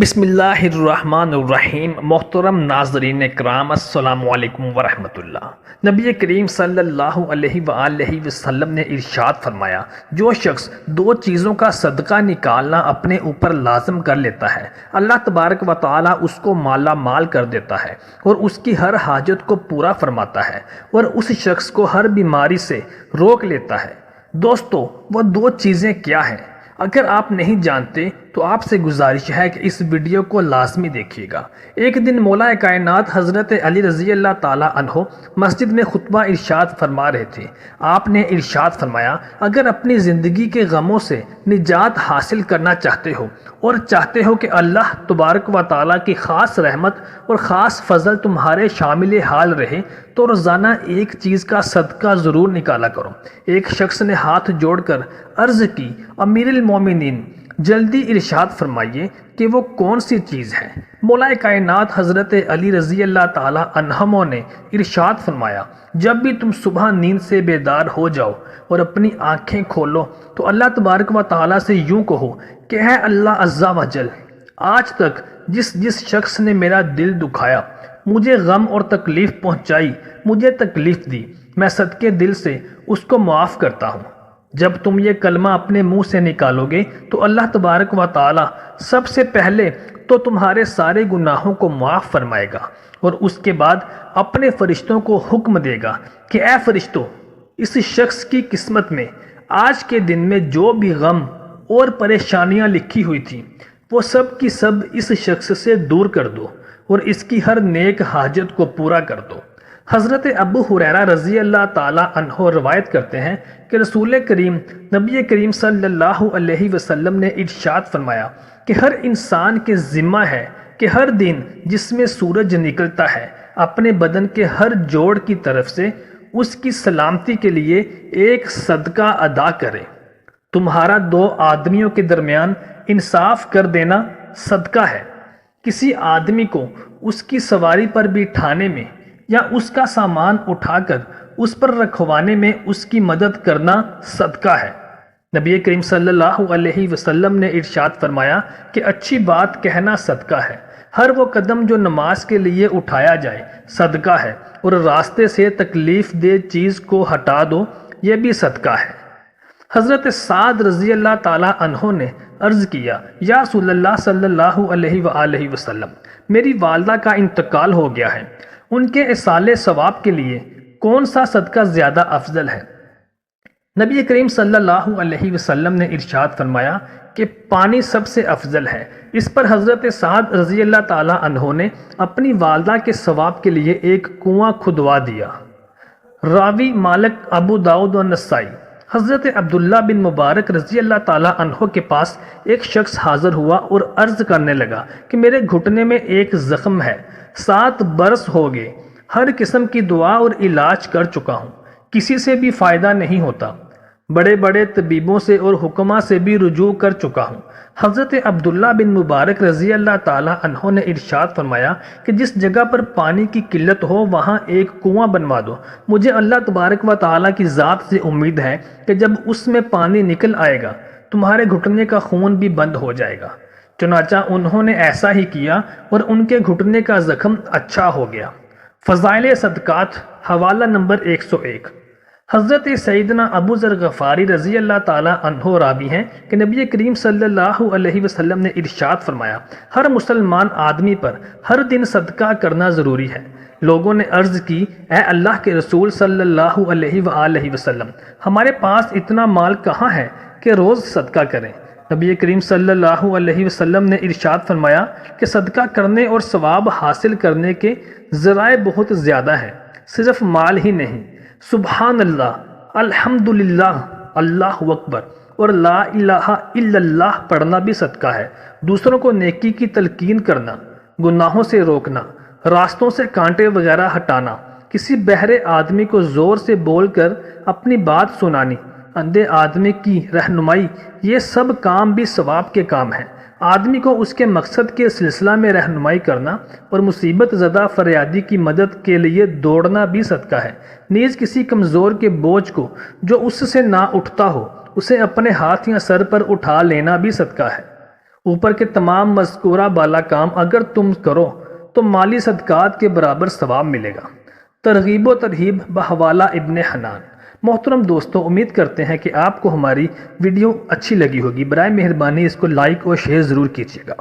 بسم اللہ الرحمن الرحیم۔ محترم ناظرین کرام، السلام علیکم ورحمۃ اللہ۔ نبی کریم صلی اللہ علیہ وآلہ وسلم نے ارشاد فرمایا، جو شخص دو چیزوں کا صدقہ نکالنا اپنے اوپر لازم کر لیتا ہے، اللہ تبارک و تعالی اس کو مالا مال کر دیتا ہے اور اس کی ہر حاجت کو پورا فرماتا ہے اور اس شخص کو ہر بیماری سے روک لیتا ہے۔ دوستو، وہ دو چیزیں کیا ہیں؟ اگر آپ نہیں جانتے تو آپ سے گزارش ہے کہ اس ویڈیو کو لازمی دیکھیے گا۔ ایک دن مولا کائنات حضرت علی رضی اللہ تعالی عنہ مسجد میں خطبہ ارشاد فرما رہے تھے۔ آپ نے ارشاد فرمایا، اگر اپنی زندگی کے غموں سے نجات حاصل کرنا چاہتے ہو اور چاہتے ہو کہ اللہ تبارک و تعالیٰ کی خاص رحمت اور خاص فضل تمہارے شامل حال رہے تو روزانہ ایک چیز کا صدقہ ضرور نکالا کرو۔ ایک شخص نے ہاتھ جوڑ کر عرض کی، امیر المومنین، جلدی ارشاد فرمائیے کہ وہ کون سی چیز ہے؟ مولا کائنات حضرت علی رضی اللہ تعالی عنہما نے ارشاد فرمایا، جب بھی تم صبح نیند سے بیدار ہو جاؤ اور اپنی آنکھیں کھولو تو اللہ تبارک و تعالیٰ سے یوں کہو کہ اے اللہ عز و جل، آج تک جس شخص نے میرا دل دکھایا، مجھے غم اور تکلیف پہنچائی، مجھے تکلیف دی، میں صدقے دل سے اس کو معاف کرتا ہوں۔ جب تم یہ کلمہ اپنے منہ سے نکالو گے تو اللہ تبارک و تعالی سب سے پہلے تو تمہارے سارے گناہوں کو معاف فرمائے گا اور اس کے بعد اپنے فرشتوں کو حکم دے گا کہ اے فرشتوں، اس شخص کی قسمت میں آج کے دن میں جو بھی غم اور پریشانیاں لکھی ہوئی تھیں وہ سب کی سب اس شخص سے دور کر دو اور اس کی ہر نیک حاجت کو پورا کر دو۔ حضرت ابو ہریرہ رضی اللہ تعالی عنہ روایت کرتے ہیں کہ رسول کریم نبی کریم صلی اللہ علیہ وسلم نے ارشاد فرمایا کہ ہر انسان کے ذمہ ہے کہ ہر دن جس میں سورج نکلتا ہے اپنے بدن کے ہر جوڑ کی طرف سے اس کی سلامتی کے لیے ایک صدقہ ادا کرے۔ تمہارا دو آدمیوں کے درمیان انصاف کر دینا صدقہ ہے۔ کسی آدمی کو اس کی سواری پر بٹھانے میں یا اس کا سامان اٹھا کر اس پر رکھوانے میں اس کی مدد کرنا صدقہ ہے۔ نبی کریم صلی اللہ علیہ وسلم نے ارشاد فرمایا کہ اچھی بات کہنا صدقہ ہے۔ ہر وہ قدم جو نماز کے لیے اٹھایا جائے صدقہ ہے اور راستے سے تکلیف دہ چیز کو ہٹا دو، یہ بھی صدقہ ہے۔ حضرت سعد رضی اللہ تعالی عنہ نے عرض کیا، یا رسول اللہ صلی اللہ علیہ وآلہ وسلم، میری والدہ کا انتقال ہو گیا ہے، ان کے ایصال ثواب کے لیے کون سا صدقہ زیادہ افضل ہے؟ نبی کریم صلی اللہ علیہ وسلم نے ارشاد فرمایا کہ پانی سب سے افضل ہے۔ اس پر حضرت سعد رضی اللہ تعالی عنہ نے اپنی والدہ کے ثواب کے لیے ایک کنواں کھدوا دیا۔ راوی مالک ابو داؤد و نسائی۔ حضرت عبداللہ بن مبارک رضی اللہ تعالی عنہ کے پاس ایک شخص حاضر ہوا اور عرض کرنے لگا کہ میرے گھٹنے میں ایک زخم ہے، 7 برس ہو گئے، ہر قسم کی دعا اور علاج کر چکا ہوں، کسی سے بھی فائدہ نہیں ہوتا، بڑے بڑے طبیبوں سے اور حکماء سے بھی رجوع کر چکا ہوں۔ حضرت عبداللہ بن مبارک رضی اللہ تعالی عنہ نے ارشاد فرمایا کہ جس جگہ پر پانی کی قلت ہو وہاں ایک کنواں بنوا دو، مجھے اللہ تبارک و تعالی کی ذات سے امید ہے کہ جب اس میں پانی نکل آئے گا تمہارے گھٹنے کا خون بھی بند ہو جائے گا۔ چنانچہ انہوں نے ایسا ہی کیا اور ان کے گھٹنے کا زخم اچھا ہو گیا۔ فضائل صدقات، حوالہ نمبر 101۔ حضرت سیدنا ابو ذر غفاری رضی اللہ تعالی عنہ راوی ہیں کہ نبی کریم صلی اللہ علیہ وسلم نے ارشاد فرمایا، ہر مسلمان آدمی پر ہر دن صدقہ کرنا ضروری ہے۔ لوگوں نے عرض کی، اے اللہ کے رسول صلی اللہ علیہ وآلہ وسلم، ہمارے پاس اتنا مال کہاں ہے کہ روز صدقہ کریں؟ نبی کریم صلی اللہ علیہ وسلم نے ارشاد فرمایا کہ صدقہ کرنے اور ثواب حاصل کرنے کے ذرائع بہت زیادہ ہیں، صرف مال ہی نہیں، سبحان اللہ، الحمدللہ، اللہ اکبر اور لا الہ الا اللہ پڑھنا بھی صدقہ ہے۔ دوسروں کو نیکی کی تلقین کرنا، گناہوں سے روکنا، راستوں سے کانٹے وغیرہ ہٹانا، کسی بہرے آدمی کو زور سے بول کر اپنی بات سنانی، اندھے آدمی کی رہنمائی، یہ سب کام بھی ثواب کے کام ہیں۔ آدمی کو اس کے مقصد کے سلسلہ میں رہنمائی کرنا اور مصیبت زدہ فریادی کی مدد کے لیے دوڑنا بھی صدقہ ہے۔ نیز کسی کمزور کے بوجھ کو جو اس سے نہ اٹھتا ہو اسے اپنے ہاتھ یا سر پر اٹھا لینا بھی صدقہ ہے۔ اوپر کے تمام مذکورہ بالا کام اگر تم کرو تو مالی صدقات کے برابر ثواب ملے گا۔ ترغیب و ترہیب بحوالہ ابن حنان۔ محترم دوستو، امید کرتے ہیں کہ آپ کو ہماری ویڈیو اچھی لگی ہوگی۔ برائے مہربانی اس کو لائک اور شیئر ضرور کیجیے گا۔